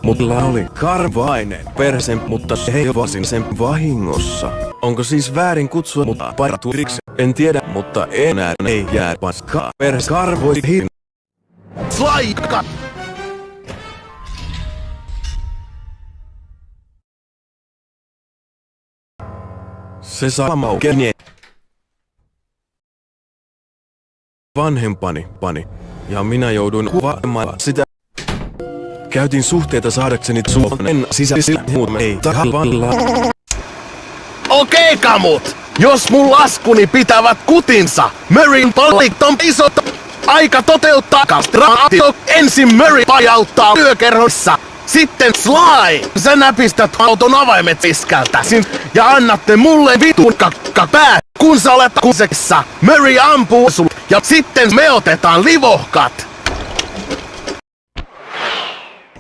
Mulla oli karvainen perse, mutta heivasin sen vahingossa. Onko siis väärin kutsua mutta paraturiksi? En tiedä, mutta enää ei jää paskaa. Perse karvoihin. Slaika! Se samaukeni. Vanhempani, ja minä jouduin kuvaamaan sitä. Käytin suhteita saadakseni Suomen sisäisillä, mutta ei tahalvalla. Okei, kamut! Jos mun laskuni pitävät kutinsa, Maryn palit on isot. Aika toteuttaa kastraatio. Ensin Mary pajauttaa työkerhossa. Sitten Sly! Sä näpistät auton avaimet siskältä ja annatte mulle vitun pää, kun sä olet kuseksessa. Mary ampuu sul ja sitten me otetaan livohkat.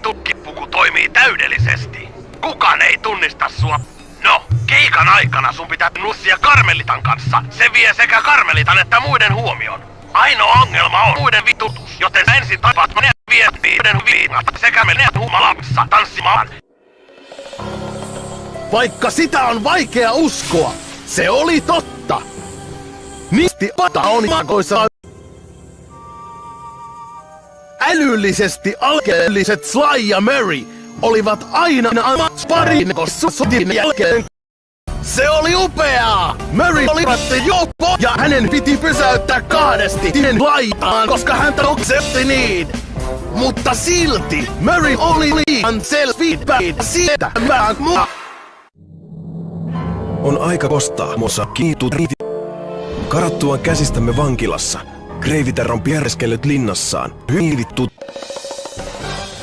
Tukkipuku toimii täydellisesti. Kukaan ei tunnista sua. No, keikan aikana sun pitää nussia Karmelitan kanssa. Se vie sekä Karmelitan että muiden huomion. Ainoa ongelma on muiden vitutus, joten ensin tapaat ne viiden viinat sekä menet humalassa tanssimaan. Vaikka sitä on vaikea uskoa, se oli totta. Nisti pata on makoissa. Älyllisesti alkeelliset Sly ja Mary olivat aina parin sotin jälkeen. Se oli upeaa! Mary oli joppo ja hänen piti pysäyttää kahdesti tien laitaan, koska häntä oksetti niin. Mutta silti Mary oli liian selvipäin sietämään mua. On aika kostaa mossa kiituriiti. Karattuaan käsistämme vankilassa, Kreiviter piereskellyt linnassaan. Hyi vittu.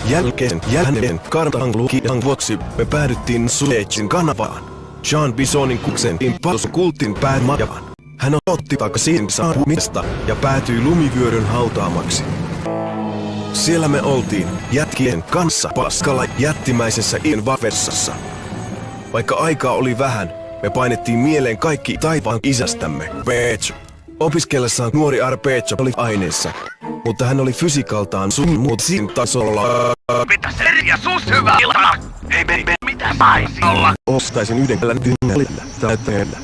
Jälkeen kartanlukijan vuoksi me päädyttiin Suezin kanavaan. Jean Bisonin kuksen impulskultin päämajaan. Hän otti takaisin saapumista ja päätyi lumivyöryn hautaamaksi. Siellä me oltiin jätkien kanssa paskalla jättimäisessä invavessassa. Vaikka aikaa oli vähän, me painettiin mieleen kaikki taivaan isästämme, Pecho. Opiskellessaan nuori Arpecho oli aineessa, mutta hän oli fysiikaltaan sun tasolla. Mitä seriä sus hyvä ilma? Hei baby, mitä saisi olla? Ostaisin yhden kynnellä täyttäjällä.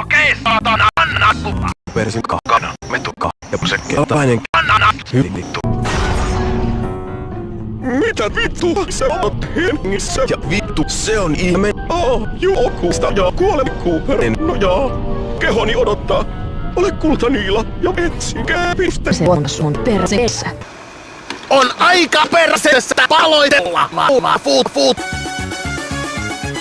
Okei, saatana, anna tulla. Persin kakana, metukka ja pusekkeltainen Anna hyvin vittu. Mitä vittu sä oot hengissä? Ja vittu, se on ihme. Jokusta ja kuolekuu. No jaa, kehoni odottaa. Ole kultaniila ja etsikää piste. Se on sun perseessä. On aika perseessä paloitella. Fuut.